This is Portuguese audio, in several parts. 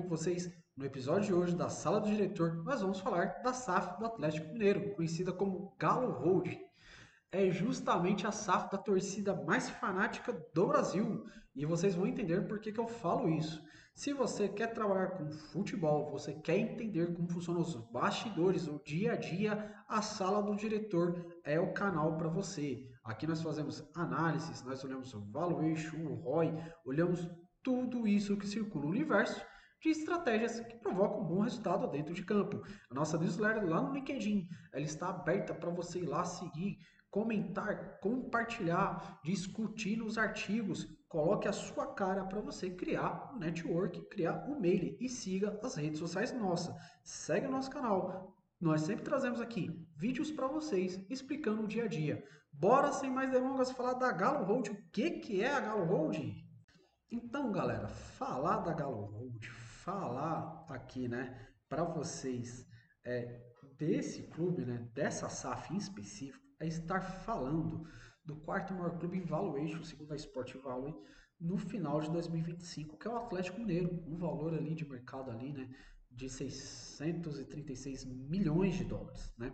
com vocês. No episódio de hoje da Sala do Diretor, nós vamos falar da SAF do Atlético Mineiro, conhecida como Galo Hold. É justamente a SAF da torcida mais fanática do Brasil. E vocês vão entender por que eu falo isso. Se você quer trabalhar com futebol, você quer entender como funcionam os bastidores, o dia a dia, a Sala do Diretor é o canal para você. Aqui nós fazemos análises, nós olhamos o valuation, o ROI, olhamos tudo isso que circula no universo de estratégias que provocam um bom resultado dentro de campo. A nossa newsletter lá no LinkedIn, ela está aberta para você ir lá seguir, comentar, compartilhar, discutir nos artigos. Coloque a sua cara para você criar um network, criar um mail e siga as redes sociais nossas. Segue o nosso canal. Nós sempre trazemos aqui vídeos para vocês explicando o dia a dia. Bora sem mais delongas falar da Galo Hold. O que é a Galo Hold? Então, galera, falar da Galo Hold, falar aqui, né, para vocês desse clube, né, dessa SAF em específico, é estar falando do quarto maior clube em valuation, segundo a Sport Value, no final de 2025, que é o Atlético Mineiro, um valor ali de mercado ali, né, de 636 milhões de dólares, né?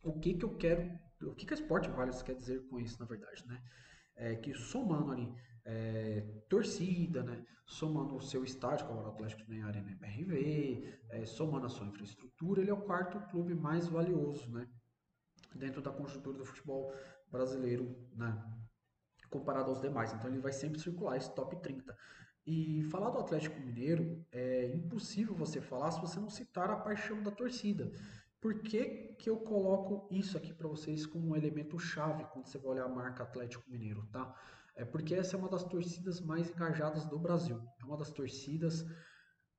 O que que eu quero, o que que a Sport Value quer dizer com isso, na verdade, né? Que somando ali torcida, né, somando o seu estádio, que é o Atlético tem a Arena MRV, somando a sua infraestrutura, ele é o quarto clube mais valioso, né, dentro da conjuntura do futebol brasileiro, né, comparado aos demais. Então ele vai sempre circular esse top 30. E falar do Atlético Mineiro é impossível você falar se você não citar a paixão da torcida. Por que, que eu coloco isso aqui para vocês como um elemento chave quando você vai olhar a marca Atlético Mineiro, tá? É porque essa é uma das torcidas mais engajadas do Brasil. É uma das torcidas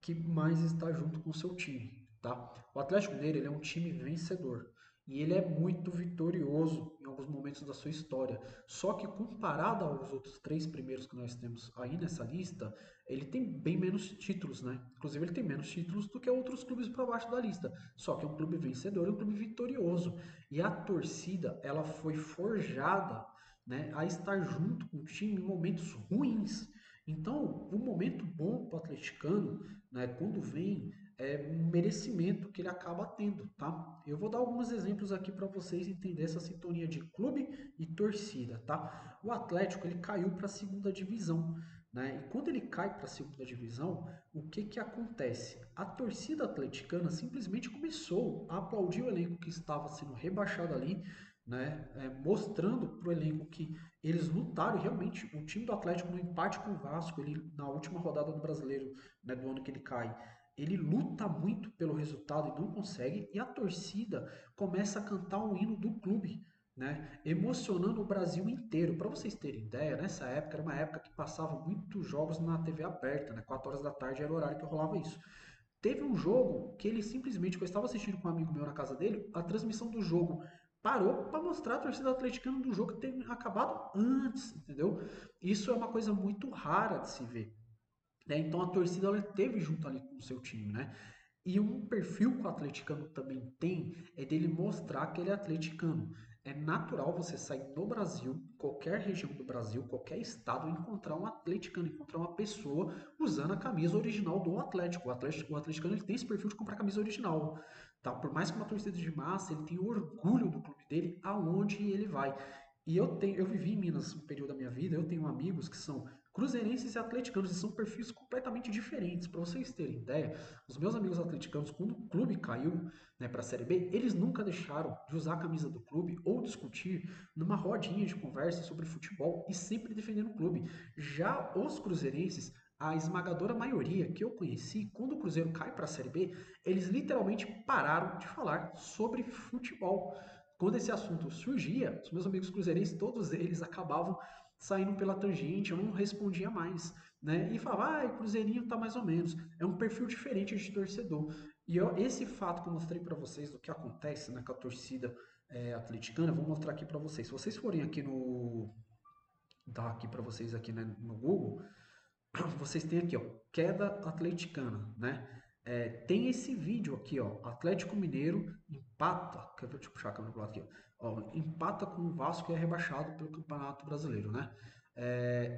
que mais está junto com o seu time, tá? O Atlético Mineiro, ele é um time vencedor e ele é muito vitorioso em alguns momentos da sua história. Só que comparado aos outros três primeiros que nós temos aí nessa lista, ele tem bem menos títulos, né? Inclusive ele tem menos títulos do que outros clubes para baixo da lista. Só que é um clube vencedor, é um clube vitorioso. E a torcida, ela foi forjada, né, a estar junto com o time em momentos ruins. Então, o momento bom para o atleticano, né, quando vem, é um merecimento que ele acaba tendo, tá? Eu vou dar alguns exemplos aqui para vocês entenderem essa sintonia de clube e torcida, tá? O Atlético, ele caiu para a segunda divisão, né? E quando ele cai para a segunda divisão, o que que acontece? A torcida atleticana simplesmente começou a aplaudir o elenco que estava sendo rebaixado ali, né? Mostrando para o elenco que eles lutaram e realmente o time do Atlético no empate com o Vasco, ele na última rodada do Brasileiro, né, do ano que ele cai, ele luta muito pelo resultado e não consegue, e a torcida começa a cantar o hino do clube, né, emocionando o Brasil inteiro. Para vocês terem ideia, nessa época era uma época que passava muitos jogos na TV aberta, né, 4 horas da tarde era o horário que rolava isso. Teve um jogo que ele simplesmente, que eu estava assistindo com um amigo meu na casa dele, a transmissão do jogo parou para mostrar a torcida atleticana do jogo que teve acabado antes, entendeu? Isso é uma coisa muito rara de se ver. Né? Então a torcida ela teve junto ali com o seu time, né? E um perfil que o atleticano também tem é dele mostrar que ele é atleticano. É natural você sair do Brasil, qualquer região do Brasil, qualquer estado, e encontrar um atleticano, encontrar uma pessoa usando a camisa original do Atlético. O atleticano ele tem esse perfil de comprar a camisa original. Tá? Por mais que uma torcida de massa, ele tem orgulho do clube dele aonde ele vai. E eu vivi em Minas um período da minha vida, eu tenho amigos que são cruzeirenses e atleticanos, e são perfis completamente diferentes. Para vocês terem ideia, os meus amigos atleticanos, quando o clube caiu, né, para a Série B, eles nunca deixaram de usar a camisa do clube ou discutir numa rodinha de conversa sobre futebol e sempre defendendo o clube. Já os cruzeirenses, a esmagadora maioria que eu conheci, quando o Cruzeiro cai para a Série B, eles literalmente pararam de falar sobre futebol. Quando esse assunto surgia, os meus amigos cruzeirenses, todos eles acabavam saindo pela tangente, eu não respondia mais, né? E falava, o Cruzeirinho tá mais ou menos. É um perfil diferente de torcedor. E esse fato que eu mostrei para vocês do que acontece, né, com a torcida atleticana, eu vou mostrar aqui para vocês. Se vocês forem aqui no, dar aqui para vocês aqui, né, no Google, vocês têm aqui, ó, queda atleticana, né? Tem esse vídeo aqui, ó, Atlético Mineiro empata, que eu vou te puxar a câmera pro lado aqui, ó, empata com o Vasco e é rebaixado pelo Campeonato Brasileiro, né?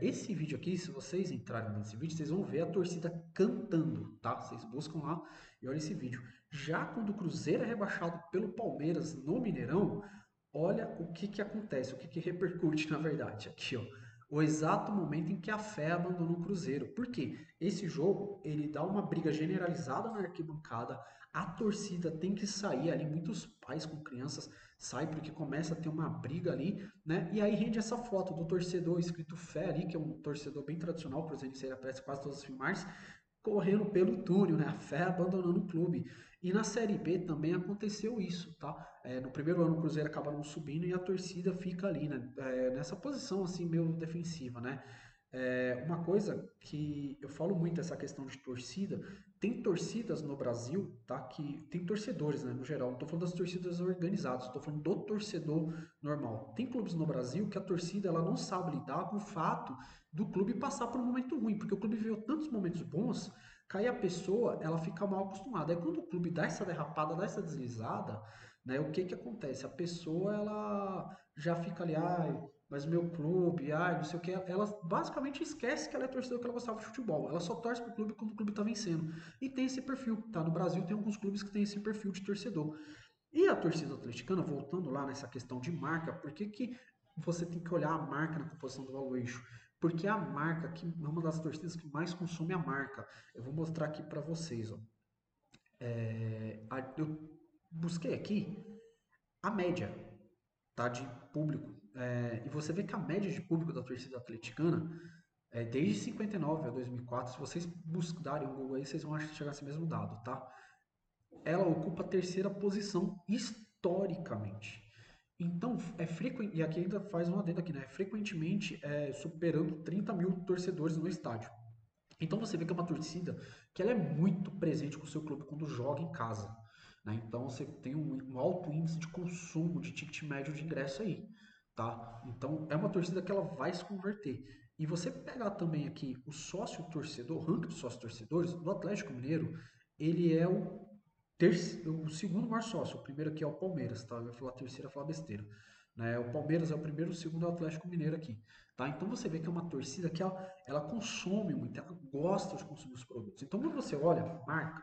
Esse vídeo aqui, se vocês entrarem nesse vídeo, vocês vão ver a torcida cantando, tá? Vocês buscam lá e olhem esse vídeo. Já quando o Cruzeiro é rebaixado pelo Palmeiras no Mineirão, olha o que que acontece, o que que repercute na verdade. Aqui, ó. O exato momento em que a fé abandona o Cruzeiro. Por quê? Esse jogo, ele dá uma briga generalizada na arquibancada, a torcida tem que sair ali, muitos pais com crianças saem porque começa a ter uma briga ali, né? E aí rende essa foto do torcedor escrito fé ali, que é um torcedor bem tradicional, cruzeirense, ele aparece quase todos os filmagens, correndo pelo túnel, né? A fé abandonando o clube. E na Série B também aconteceu isso, tá? No primeiro ano o Cruzeiro acaba não subindo e a torcida fica ali, né? Nessa posição assim meio defensiva, né? Uma coisa que eu falo muito essa questão de torcida, tem torcidas no Brasil, tá? Que tem torcedores, né? No geral, não estou falando das torcidas organizadas, estou falando do torcedor normal. Tem clubes no Brasil que a torcida ela não sabe lidar com o fato do clube passar por um momento ruim, porque o clube viveu tantos momentos bons, que aí a pessoa ela fica mal acostumada. Aí quando o clube dá essa derrapada, dá essa deslizada, né? O que que acontece? A pessoa ela já fica ali, ai, mas meu clube, ai, não sei o que, ela basicamente esquece que ela é torcedora, que ela gostava de futebol. Ela só torce pro clube quando o clube tá vencendo. E tem esse perfil, tá? No Brasil tem alguns clubes que tem esse perfil de torcedor. E a torcida atleticana, voltando lá nessa questão de marca, por que que você tem que olhar a marca na composição do valuation? Porque é a marca que é uma das torcidas que mais consome a marca. Eu vou mostrar aqui para vocês, ó. Eu busquei aqui a média, tá, de público. E você vê que a média de público da torcida atleticana desde 59 a 2004, se vocês buscarem o Google aí, vocês vão chegar a esse mesmo dado, tá? Ela ocupa a terceira posição historicamente. Então, é frequente, e aqui ainda faz um adendo aqui, né? Frequentemente superando 30 mil torcedores no estádio. Então você vê que é uma torcida que ela é muito presente com o seu clube quando joga em casa. Né? Então você tem um alto índice de consumo de ticket médio de ingresso aí. Tá? Então é uma torcida que ela vai se converter. E você pegar também aqui o sócio torcedor, o ranking dos sócios torcedores do Atlético Mineiro, ele é o segundo maior sócio. O primeiro aqui é o Palmeiras, tá? Eu ia falar terceiro, eu ia falar besteira. Né? O Palmeiras é o primeiro, o segundo é o Atlético Mineiro aqui. Tá? Então você vê que é uma torcida que ela consome muito, ela gosta de consumir os produtos. Então quando você olha a marca,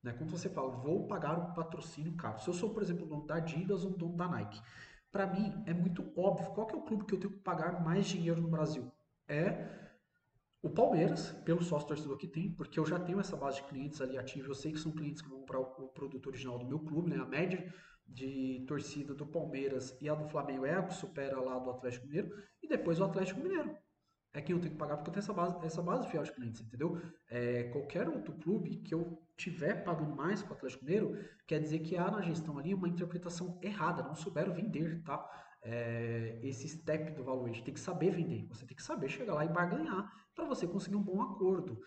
né, quando você fala, vou pagar um patrocínio caro. Se eu sou, por exemplo, o dono da Adidas ou o dono da Nike, para mim é muito óbvio qual que é o clube que eu tenho que pagar mais dinheiro no Brasil. É o Palmeiras, pelo sócio torcedor que tem, porque eu já tenho essa base de clientes ali ativa, eu sei que são clientes que vão comprar o produto original do meu clube, né? A média de torcida do Palmeiras e a do Flamengo é a que supera lá do Atlético Mineiro, e depois o Atlético Mineiro. É quem eu tenho que pagar porque eu tenho essa base fiel de clientes, entendeu? Qualquer outro clube que eu tiver pagando mais com o Atlético Mineiro, quer dizer que há na gestão ali uma interpretação errada, não souberam vender, tá? Esse step do valuation, tem que saber vender, você tem que saber chegar lá e barganhar para você conseguir um bom acordo.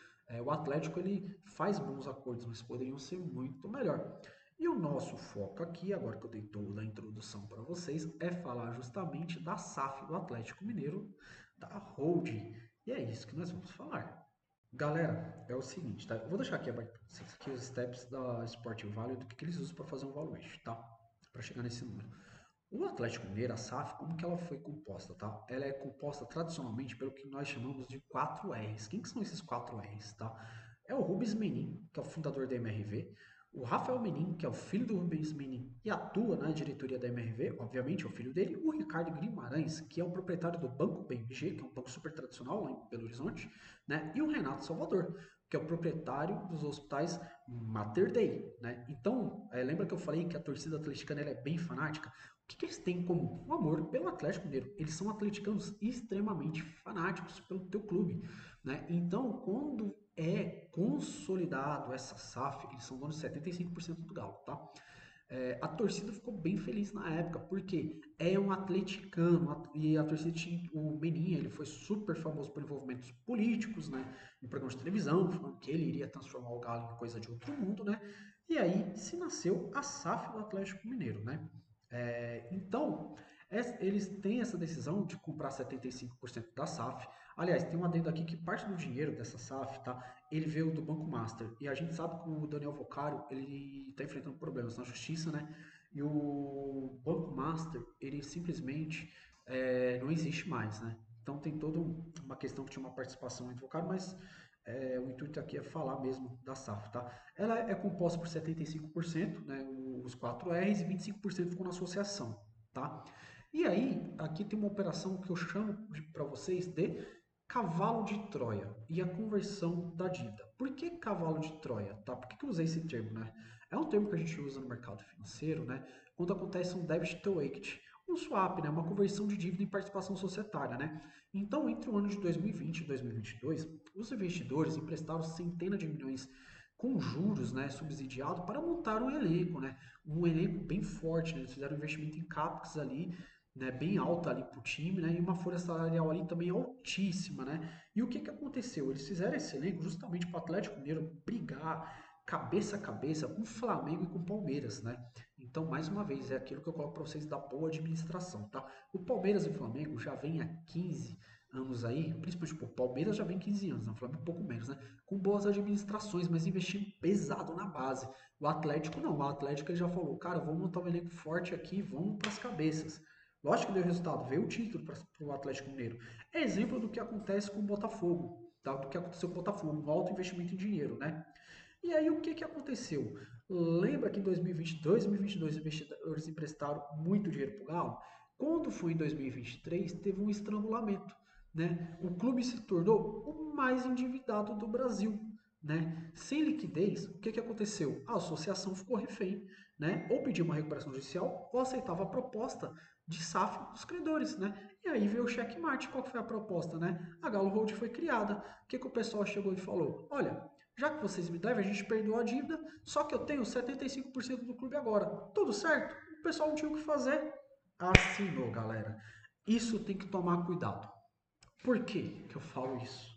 O Atlético ele faz bons acordos, mas poderiam ser muito melhor. E o nosso foco aqui, agora que eu dei toda a introdução para vocês, é falar justamente da SAF do Atlético Mineiro, da holding. E é isso que nós vamos falar. Galera, é o seguinte, tá? Eu vou deixar aqui abaixo para vocês aqui os steps da Sport Value, do que eles usam para fazer um valuation, tá? Para chegar nesse número. O Atlético Mineiro, a SAF, como que ela foi composta, tá? Ela é composta tradicionalmente pelo que nós chamamos de 4 R's. Quem que são esses 4 R's, tá? É o Rubens Menin, que é o fundador da MRV, o Rafael Menin, que é o filho do Rubens Menin e atua na diretoria da MRV, obviamente é o filho dele, o Ricardo Guimarães, que é o proprietário do Banco BMG, que é um banco super tradicional lá em Belo Horizonte, né? E o Renato Salvador, que é o proprietário dos hospitais Mater Dei, né? Então, lembra que eu falei que a torcida atleticana ela é bem fanática? O que eles têm em comum? O amor pelo Atlético Mineiro. Eles são atleticanos extremamente fanáticos pelo teu clube, né? Então, quando é consolidado essa SAF, eles são donos de 75% do Galo, tá? A torcida ficou bem feliz na época, porque é um atleticano, e a torcida tinha, o Meninha, ele foi super famoso por envolvimentos políticos, né, em programas de televisão, falando que ele iria transformar o Galo em coisa de outro mundo, né, e aí se nasceu a SAF do Atlético Mineiro, né. Então, eles têm essa decisão de comprar 75% da SAF. Aliás, tem um adendo aqui que parte do dinheiro dessa SAF, tá? Ele veio do Banco Master. E a gente sabe que o Daniel Vocário, ele está enfrentando problemas na justiça, né? E o Banco Master, ele simplesmente não existe mais, né? Então tem toda uma questão que tinha uma participação invocada, mas o intuito aqui é falar mesmo da SAF, tá? Ela é composta por 75%, né, os 4 R's, e 25% ficam na associação, tá? E aí, aqui tem uma operação que eu chamo para vocês de cavalo de Troia e a conversão da dívida. Por que cavalo de Troia? Tá? Por que eu usei esse termo, né? É um termo que a gente usa no mercado financeiro, né? Quando acontece um debit to equity, um swap, né? Uma conversão de dívida em participação societária, né? Então, entre o ano de 2020 e 2022, os investidores emprestaram centenas de milhões com juros, né, subsidiado para montar um elenco, né? Um elenco bem forte, né? Eles fizeram um investimento em capex ali, né, bem alta ali para o time, né, e uma folha salarial ali também altíssima, né? E o que que aconteceu? Eles fizeram esse elenco justamente para o Atlético Mineiro brigar cabeça a cabeça com o Flamengo e com o Palmeiras, né? Então, mais uma vez, é aquilo que eu coloco para vocês da boa administração, tá? O Palmeiras e o Flamengo já vem há 15 anos aí, principalmente o Palmeiras já vem 15 anos, né? O Flamengo um pouco menos, né? Com boas administrações, mas investindo pesado na base. O Atlético não, o Atlético ele já falou, cara, vamos montar um elenco forte aqui, vamos para as cabeças. Lógico que deu resultado, veio o título para o Atlético Mineiro. É exemplo do que acontece com o Botafogo, tá? Do que aconteceu com o Botafogo, um alto investimento em dinheiro, né? E aí o que que aconteceu? Lembra que em 2022, 2022 os investidores emprestaram muito dinheiro para o Galo? Quando foi em 2023, teve um estrangulamento, né? O clube se tornou o mais endividado do Brasil, né? Sem liquidez, o que que aconteceu? A associação ficou refém, né? Ou pedia uma recuperação judicial ou aceitava a proposta de SAF dos credores, né? E aí veio o checkmate. Qual que foi a proposta, né? A Galo Hold foi criada. O que que o pessoal chegou e falou? Olha, já que vocês me devem, a gente perdoou a dívida, só que eu tenho 75% do clube agora. Tudo certo? O pessoal não tinha o que fazer. Assinou, galera. Isso tem que tomar cuidado. Por que que eu falo isso?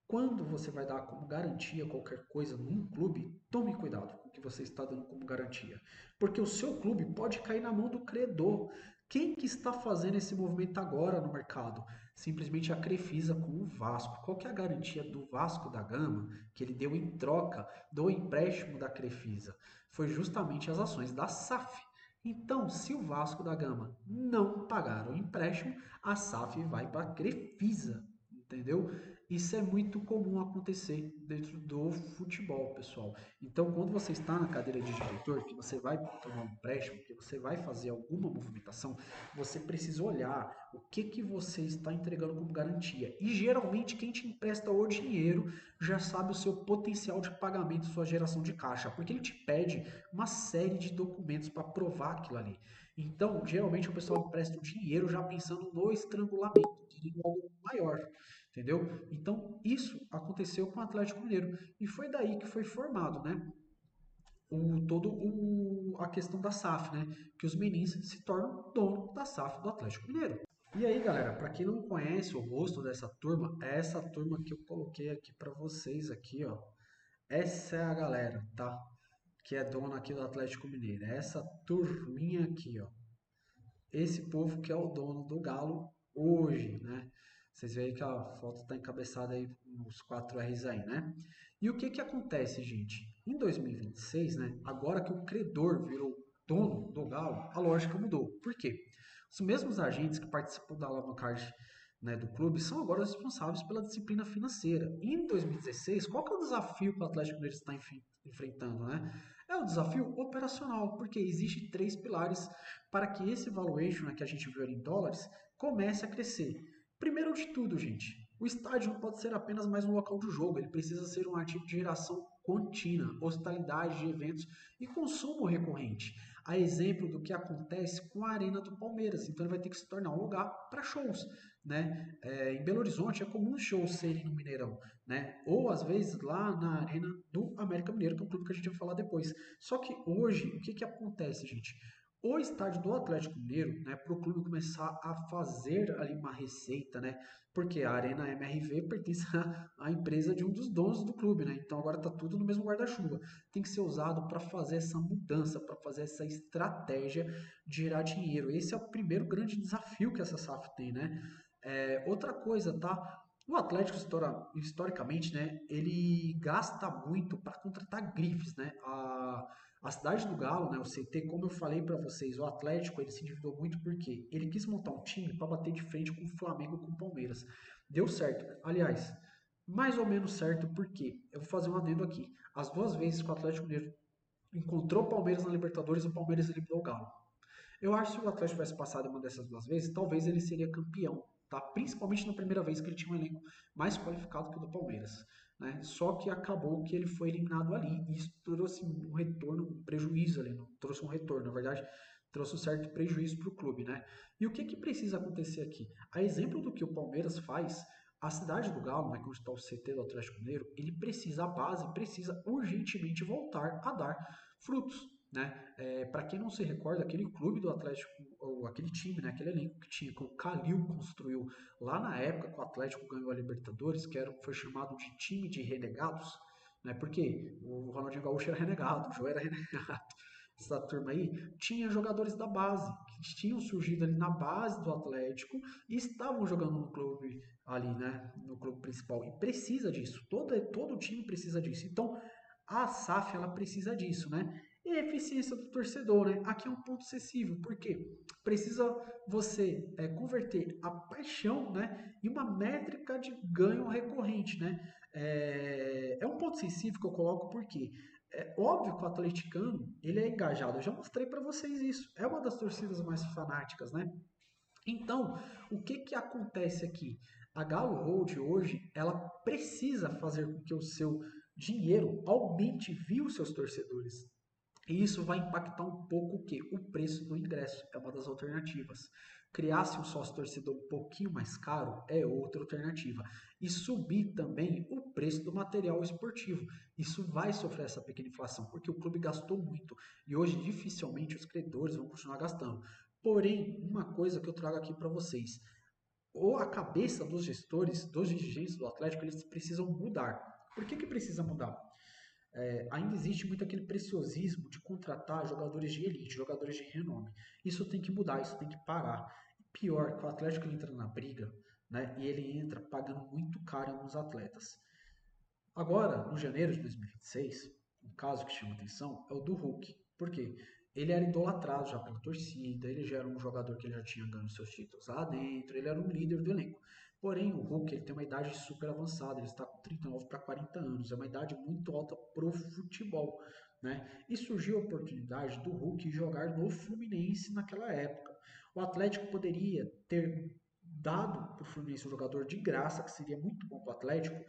Quando você vai dar como garantia qualquer coisa num clube, tome cuidado com o que você está dando como garantia. Porque o seu clube pode cair na mão do credor. Quem que está fazendo esse movimento agora no mercado? Simplesmente a Crefisa com o Vasco. Qual que é a garantia do Vasco da Gama que ele deu em troca do empréstimo da Crefisa? Foi justamente as ações da SAF. Então, se o Vasco da Gama não pagar o empréstimo, a SAF vai para a Crefisa, entendeu? Isso é muito comum acontecer dentro do futebol, pessoal. Então, quando você está na cadeira de diretor, que você vai tomar um empréstimo, que você vai fazer alguma movimentação, você precisa olhar o que que você está entregando como garantia. E geralmente quem te empresta o dinheiro já sabe o seu potencial de pagamento, sua geração de caixa, porque ele te pede uma série de documentos para provar aquilo ali. Então, geralmente o pessoal empresta o dinheiro já pensando no estrangulamento, querendo algo maior. Entendeu? Então, isso aconteceu com o Atlético Mineiro. E foi daí que foi formado, né? A questão da SAF, né? Que os meninos se tornam dono da SAF do Atlético Mineiro. E aí, galera, para quem não conhece o rosto dessa turma, é essa turma que eu coloquei aqui para vocês aqui, ó. Essa é a galera, tá? Que é dona aqui do Atlético Mineiro. É essa turminha aqui, ó. Esse povo que é o dono do Galo hoje, né? Vocês veem que a foto está encabeçada aí nos 4 R's aí, né? E o que que acontece, gente? Em 2026, né? Agora que o credor virou dono do Galo, a lógica mudou. Por quê? Os mesmos agentes que participam da alavancagem, né, do clube são agora os responsáveis pela disciplina financeira. E em 2016, qual que é o desafio que o Atlético Mineiro está enfrentando, né? É o desafio operacional, porque existem três pilares para que esse valuation, né, que a gente viu ali em dólares, comece a crescer. Primeiro de tudo, gente, o estádio não pode ser apenas mais um local de jogo, ele precisa ser um ativo de geração contínua, hospitalidade de eventos e consumo recorrente. A exemplo do que acontece com a Arena do Palmeiras. Então ele vai ter que se tornar um lugar para shows, né? Em Belo Horizonte é comum shows serem no Mineirão, né? Ou às vezes lá na Arena do América Mineiro, que é um clube que a gente vai falar depois. Só que hoje, o que que acontece, gente? O estádio do Atlético Mineiro, né, para o clube começar a fazer ali uma receita, né, porque a Arena MRV pertence à empresa de um dos donos do clube, né, então agora está tudo no mesmo guarda-chuva. Tem que ser usado para fazer essa mudança, para fazer essa estratégia de gerar dinheiro. Esse é o primeiro grande desafio que essa SAF tem, né. Outra coisa, tá? O Atlético, historicamente, né, ele gasta muito para contratar grifes, né? A cidade do Galo, né, o CT, como eu falei para vocês, o Atlético ele se endividou muito porque ele quis montar um time para bater de frente com o Flamengo e com o Palmeiras. Deu certo. Aliás, mais ou menos certo porque eu vou fazer um adendo aqui. As duas vezes que o Atlético Mineiro encontrou o Palmeiras na Libertadores, o Palmeiras eliminou o Galo. Eu acho que se o Atlético tivesse passado uma dessas duas vezes, talvez ele seria campeão, tá? Principalmente na primeira vez que ele tinha um elenco mais qualificado que o do Palmeiras, né? Só que acabou que ele foi eliminado ali e isso trouxe um retorno, um prejuízo ali, não trouxe um retorno, na verdade, trouxe um certo prejuízo para o clube, né? E o que que precisa acontecer aqui? A exemplo do que o Palmeiras faz, a cidade do Galo, né, onde está o CT do Atlético Mineiro, ele precisa, a base precisa urgentemente voltar a dar frutos, né? Para quem não se recorda, aquele clube do Atlético, ou aquele time, né, aquele elenco que tinha, que o Calil construiu lá na época que o Atlético ganhou a Libertadores, que foi chamado de time de renegados, né? Porque o Ronaldinho Gaúcho era renegado, o Jô era renegado. Essa turma aí tinha jogadores da base, que tinham surgido ali na base do Atlético e estavam jogando no clube ali, né? No clube principal. E precisa disso. Todo time precisa disso. Então, a SAF ela precisa disso, né? E a eficiência do torcedor, né? Aqui é um ponto sensível, porque precisa você converter a paixão, né, em uma métrica de ganho recorrente, né? É um ponto sensível que eu coloco porque é óbvio que o atleticano ele é engajado. Eu já mostrei para vocês isso. É uma das torcidas mais fanáticas, né? Então, o que que acontece aqui? A Galo Road hoje, ela precisa fazer com que o seu dinheiro aumente via os seus torcedores. E isso vai impactar um pouco o quê? O preço do ingresso é uma das alternativas. Criar-se um sócio torcedor um pouquinho mais caro é outra alternativa. E subir também o preço do material esportivo. Isso vai sofrer essa pequena inflação, porque o clube gastou muito e hoje dificilmente os credores vão continuar gastando. Porém, uma coisa que eu trago aqui para vocês, ou a cabeça dos gestores, dos dirigentes do Atlético, eles precisam mudar. Por que que precisa mudar? Ainda existe muito aquele preciosismo de contratar jogadores de elite, jogadores de renome. Isso tem que mudar, isso tem que parar. Pior, que o Atlético entra na briga, né, e ele entra pagando muito caro em alguns atletas. Agora, no janeiro de 2026, um caso que chama atenção é o do Hulk. Por quê? Ele era idolatrado já pela torcida, ele já era um jogador que ele já tinha ganho seus títulos lá dentro, ele era um líder do elenco. Porém, o Hulk ele tem uma idade super avançada, ele está com 39 para 40 anos, é uma idade muito alta para o futebol. Né? E surgiu a oportunidade do Hulk jogar no Fluminense naquela época. O Atlético poderia ter dado para o Fluminense um jogador de graça, que seria muito bom para o Atlético,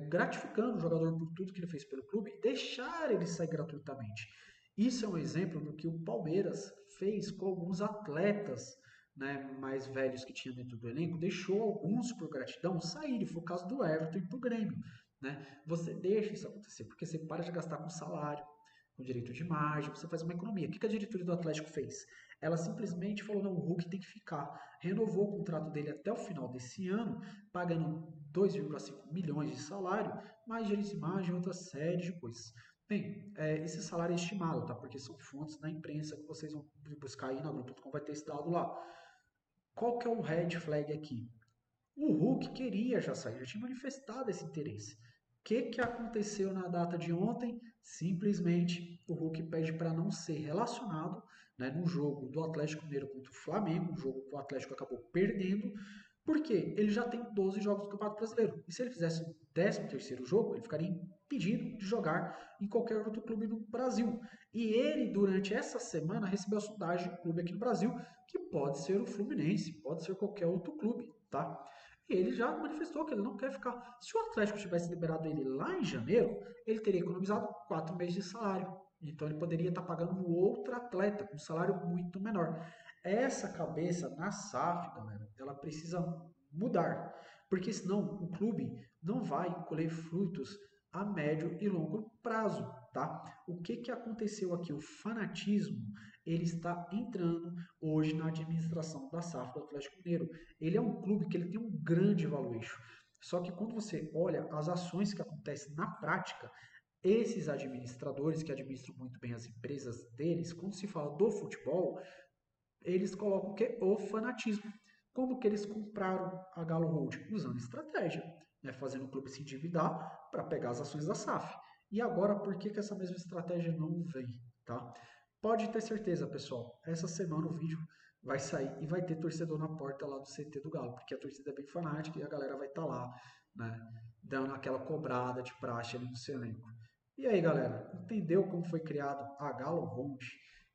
gratificando o jogador por tudo que ele fez pelo clube e deixar ele sair gratuitamente. Isso é um exemplo do que o Palmeiras fez com alguns atletas, né, mais velhos que tinha dentro do elenco, deixou alguns por gratidão sair, foi o caso do Everton e pro Grêmio. Né? Você deixa isso acontecer, porque você para de gastar com salário, com direito de imagem, você faz uma economia. O que a diretoria do Atlético fez? Ela simplesmente falou, não, o Hulk tem que ficar. Renovou o contrato dele até o final desse ano, pagando 2,5 milhões de salário, mais direito de imagem e outra série de coisas. Bem, esse salário é estimado, tá? Porque são fontes da imprensa que vocês vão buscar aí na Globo.com, vai ter esse dado lá. Qual que é o red flag aqui? O Hulk queria já sair, já tinha manifestado esse interesse. O que aconteceu na data de ontem? Simplesmente o Hulk pede para não ser relacionado, né, no jogo do Atlético Mineiro contra o Flamengo, um jogo que o Atlético acabou perdendo, porque ele já tem 12 jogos do Campeonato Brasileiro. E se ele fizesse o 13º jogo, ele ficaria impedido de jogar em qualquer outro clube no Brasil. E ele, durante essa semana, recebeu a sondagem de um clube aqui no Brasil, que pode ser o Fluminense, pode ser qualquer outro clube, tá? E ele já manifestou que ele não quer ficar. Se o Atlético tivesse liberado ele lá em janeiro, ele teria economizado 4 meses de salário. Então ele poderia estar pagando um outro atleta com um salário muito menor. Essa cabeça na SAF, galera, ela precisa mudar, porque senão o clube não vai colher frutos a médio e longo prazo, tá? O que que aconteceu aqui? O fanatismo, ele está entrando hoje na administração da SAF do Atlético Mineiro. Ele é um clube que ele tem um grande valuation. Só que quando você olha as ações que acontecem na prática, esses administradores que administram muito bem as empresas deles, quando se fala do futebol, eles colocam o quê? O fanatismo. Como que eles compraram a Galo Hold? Usando estratégia, né? Fazendo o clube se endividar para pegar as ações da SAF. E agora, por que que essa mesma estratégia não vem, tá? Pode ter certeza, pessoal, essa semana o vídeo vai sair e vai ter torcedor na porta lá do CT do Galo, porque a torcida é bem fanática e a galera vai estar lá, né, dando aquela cobrada de praxe ali no seu elenco. E aí, galera, entendeu como foi criado a Galo Road?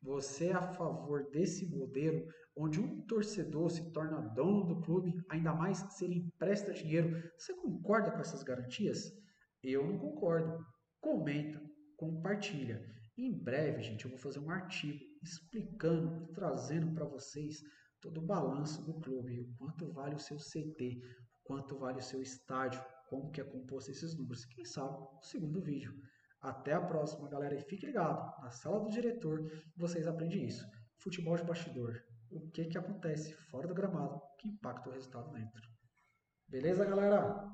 Você é a favor desse modelo onde um torcedor se torna dono do clube, ainda mais se ele empresta dinheiro? Você concorda com essas garantias? Eu não concordo. Comenta, compartilha. Em breve, gente, eu vou fazer um artigo explicando e trazendo para vocês todo o balanço do clube, o quanto vale o seu CT, o quanto vale o seu estádio, como que é composto esses números. Quem sabe, no segundo vídeo. Até a próxima, galera, e fique ligado, na sala do diretor vocês aprendem isso. Futebol de bastidor. O que que acontece fora do gramado que impacta o resultado dentro. Beleza, galera?